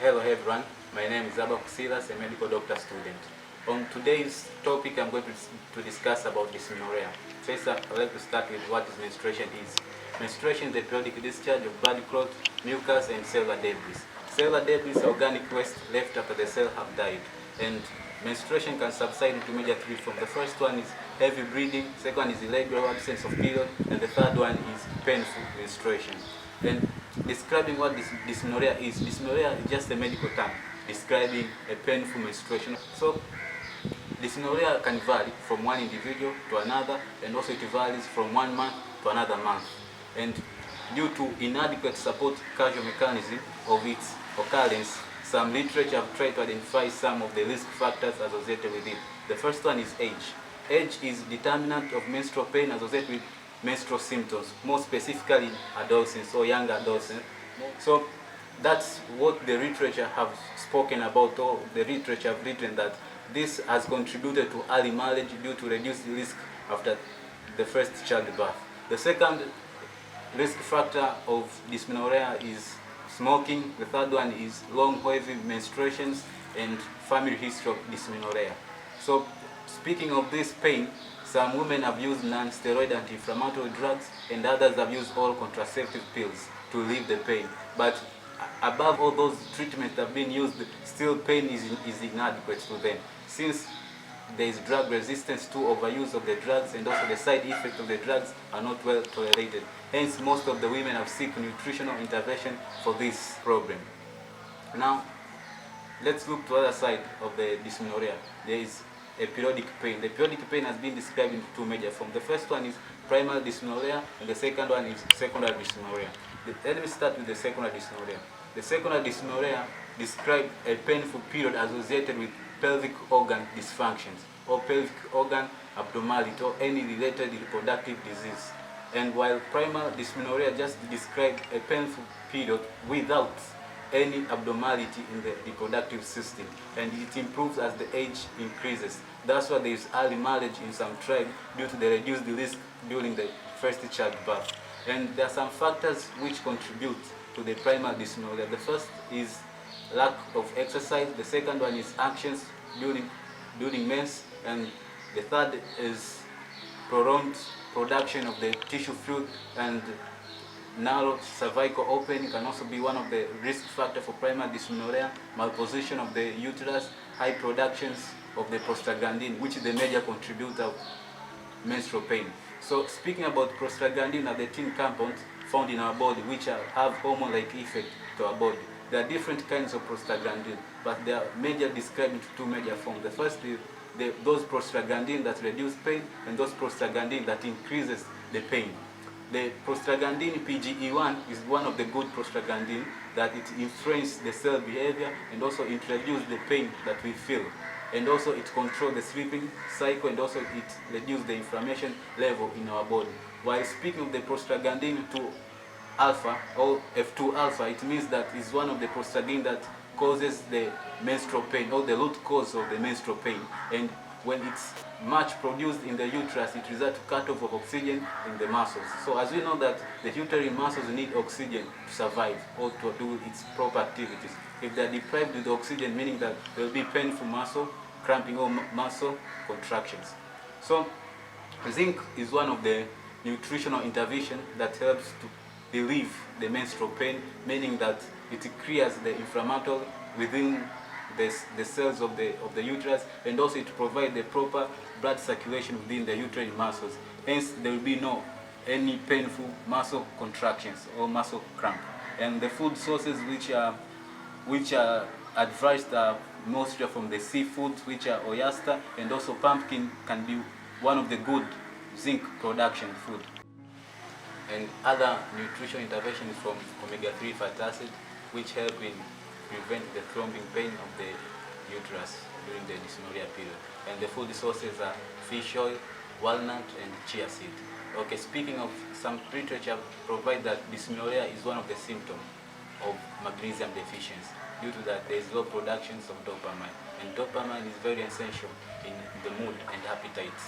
Hello everyone, my name is Abba Kusilas, a medical doctor student. On today's topic, I'm going to discuss about dysmenorrhea. First, I'd like to start with what menstruation is. Menstruation is the periodic discharge of blood clot, mucus, and cellular debris. Cellular debris is organic waste left after the cell have died. And menstruation can subside into major three forms. The first one is heavy bleeding, second one is irregular absence of period, and the third one is painful menstruation. And describing what dysmenorrhea is just a medical term describing a painful menstruation. So dysmenorrhea can vary from one individual to another, and also it varies from 1 month to another month. And due to inadequate support causal mechanism of its occurrence, some literature have tried to identify some of the risk factors associated with it. The first one is age. Age is determinant of menstrual pain associated with menstrual symptoms, more specifically adolescents or young adolescents. So that's what the literature have spoken about, or the literature have written that this has contributed to early marriage due to reduced risk after the first childbirth. The second risk factor of dysmenorrhea is smoking. The third one is long heavy menstruations and family history of dysmenorrhea. So speaking of this pain, some women have used non-steroid anti-inflammatory drugs, and others have used oral contraceptive pills to relieve the pain. But above all those treatments that have been used, still pain is inadequate to them, since there is drug resistance to overuse of the drugs, and also the side effects of the drugs are not well tolerated. Hence, most of the women have sought nutritional intervention for this problem. Now, let's look to the other side of the dysmenorrhea. There is a periodic pain. The periodic pain has been described in two major forms. The first one is primary dysmenorrhea, and the second one is secondary dysmenorrhea. Let me start with the secondary dysmenorrhea. The secondary dysmenorrhea describes a painful period associated with pelvic organ dysfunctions, or pelvic organ abnormality, or any related reproductive disease. And while primary dysmenorrhea just describes a painful period without any abnormality in the reproductive system, and it improves as the age increases. That's why there is early marriage in some tribes due to the reduced risk during the first childbirth. And there are some factors which contribute to the primary dysmenorrhea. The first is lack of exercise. The second one is actions during mens, and the third is prolonged production of the tissue fluid, and narrow cervical opening can also be one of the risk factors for primary dysmenorrhea. Malposition of the uterus, high productions of the prostaglandin, which is the major contributor of menstrual pain. So speaking about prostaglandin, are the 10 compounds found in our body which have hormone-like effect to our body. There are different kinds of prostaglandin, but they are major described into two major forms. The first is those prostaglandin that reduce pain, and those prostaglandin that increases the pain. The prostaglandin PGE1 is one of the good prostaglandin that it influences the cell behavior and also introduces the pain that we feel. And also it controls the sleeping cycle, and also it reduces the inflammation level in our body. While speaking of the prostaglandin 2 alpha or F2 alpha, it means that it's one of the prostaglandin that causes the menstrual pain, or the root cause of the menstrual pain. And when it's much produced in the uterus, it results to cut off of oxygen in the muscles. So as we know that the uterine muscles need oxygen to survive or to do its proper activities. If they are deprived of the oxygen, meaning that there will be painful muscle cramping or muscle contractions. So zinc is one of the nutritional interventions that helps to relieve the menstrual pain, meaning that it clears the inflammatory within the cells of the uterus, and also it provides the proper blood circulation within the uterine muscles. Hence, there will be any painful muscle contractions or muscle cramp. And the food sources which are advised are mostly from the seafoods, which are oyster, and also pumpkin can be one of the good zinc production food. And other nutritional interventions from omega-3 fatty acid, which help in prevent the thrombing pain of the uterus during the dysmenorrhea period. And the food sources are fish oil, walnut, and chia seed. Okay, speaking of, some literature provide that dysmenorrhea is one of the symptoms of magnesium deficiency. Due to that, there is low productions of dopamine, and dopamine is very essential in the mood and appetite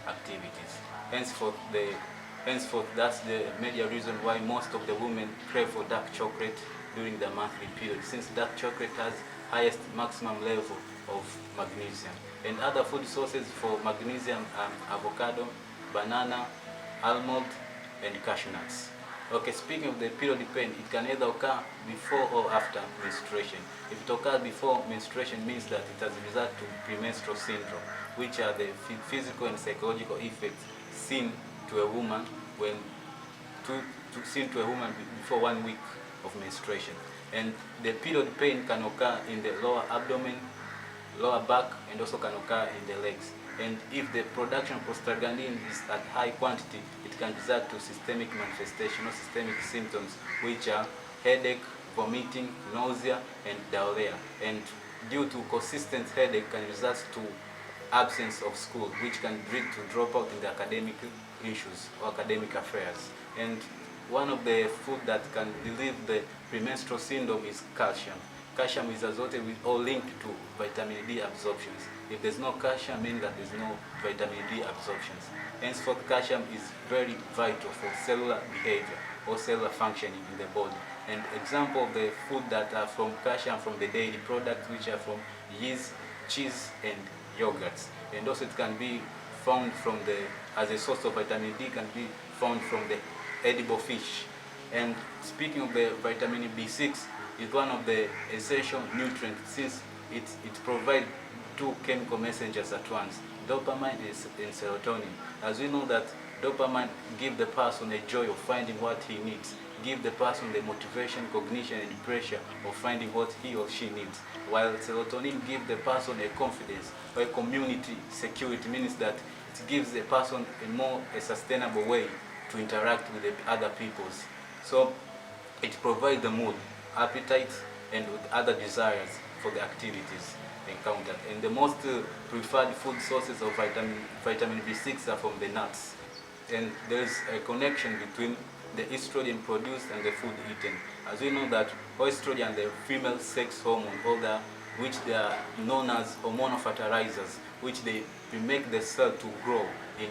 activities. Henceforth, that's the major reason why most of the women crave for dark chocolate during the monthly period, since dark chocolate has highest maximum level of magnesium. And other food sources for magnesium are avocado, banana, almond, and cashew nuts. Okay, speaking of the period pain, it can either occur before or after menstruation. If it occurs before menstruation, means that it has resulted to premenstrual syndrome, which are the physical and psychological effects seen to a woman when seen to a woman before 1 week of menstruation. And the period pain can occur in the lower abdomen, lower back, and also can occur in the legs. And if the production of prostaglandin is at high quantity, it can result to systemic manifestation or systemic symptoms, which are headache, vomiting, nausea, and diarrhea. And due to consistent headache, can result to absence of school, which can lead to dropout in the academic issues or academic affairs. And one of the food that can relieve the premenstrual syndrome is calcium. Calcium is associated with or linked to vitamin D absorptions. If there's no calcium, means that there's no vitamin D absorptions. Henceforth, calcium is very vital for cellular behavior or cellular functioning in the body. And example of the food that are from calcium from the dairy products, which are from yeast, cheese, and yogurts. And also it can be found from as a source of vitamin D, can be found from the edible fish. And speaking of the vitamin B6, is one of the essential nutrients, since it provides two chemical messengers at once, dopamine and serotonin. As we know that dopamine gives the person a joy of finding what he needs, give the person the motivation, cognition, and pressure of finding what he or she needs, while serotonin gives the person a confidence or a community security, means that it gives the person a sustainable way to interact with the other peoples. So it provides the mood, appetite, and with other desires for the activities encountered. And the most preferred food sources of vitamin B6 are from the nuts. And there is a connection between the estrogen produced and the food eaten. As we know that estrogen, the female sex hormone, which they are known as hormonal fertilizers, which they make the cell to grow in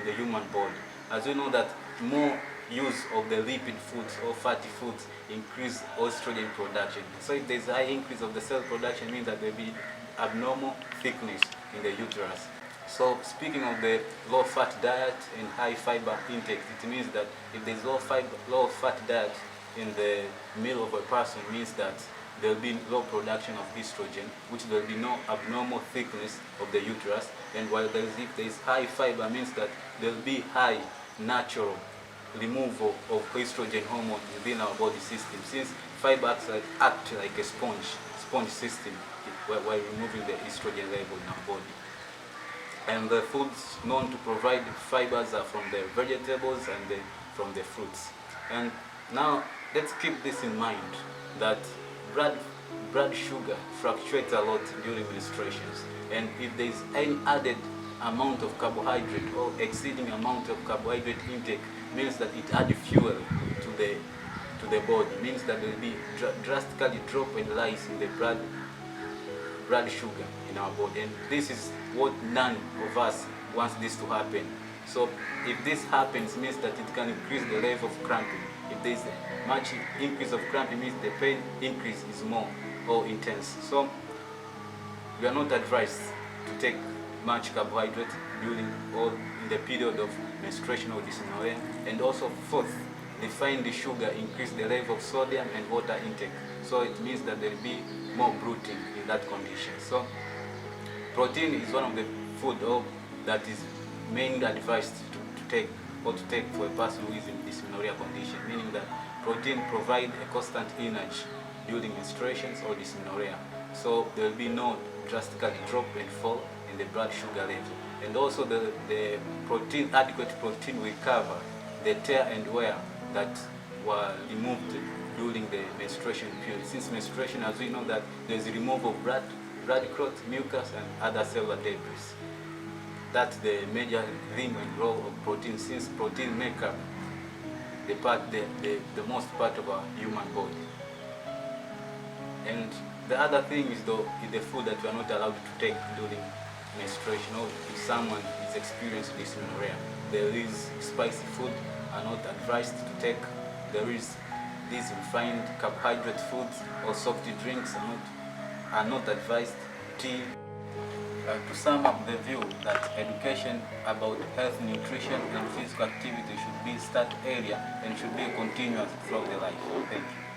the human body. As we know that more use of the lipid foods or fatty foods increase estrogen production. So if there's a high increase of the cell production, it means that there will be abnormal thickness in the uterus. So speaking of the low fat diet and high fiber intake, it means that if there's low fat diet in the meal of a person, means that there will be low production of estrogen, which there will be no abnormal thickness of the uterus. And while if there is high fiber, means that there will be high natural removal of estrogen hormone within our body system, since fiber act like a sponge system while removing the estrogen level in our body. And the foods known to provide fibers are from the vegetables and from the fruits. And now let's keep this in mind, that blood sugar fluctuates a lot during menstruations, and if there is any added amount of carbohydrate or exceeding amount of carbohydrate intake, means that it adds fuel to the body, means that there will be drastically drop and rise in the blood sugar in our body. And this is what none of us wants this to happen. So if this happens, means that it can increase the level of cramping. If there is a much increase of cramping, means the pain increase is more or intense. So we are not advised to take much carbohydrate during or in the period of menstruation or dysmenorrhea. And also fourth, define the sugar, increase the level of sodium and water intake. So it means that there will be more bloating in that condition. So protein is one of the food that is mainly advised to take for a person who is in dysmenorrhea condition, meaning that protein provides a constant energy during menstruations or dysmenorrhea. So there will be no drastic drop and fall in the blood sugar level. And also the adequate protein will cover the tear and wear that were removed during the menstruation period. Since menstruation, as we know, that there is removal of blood clot, mucus, and other cellular debris. That's the major theme and role of protein, since protein make up the most part of our human body. And the other thing is the food that we are not allowed to take during menstruation, or if someone is experiencing dysmenorrhea. There is spicy food are not advised to take. There is these refined carbohydrate foods or soft drinks are not advised. Tea. To sum up the view that education about health, nutrition and physical activity should be start earlier and should be continuous throughout the life. Thank you.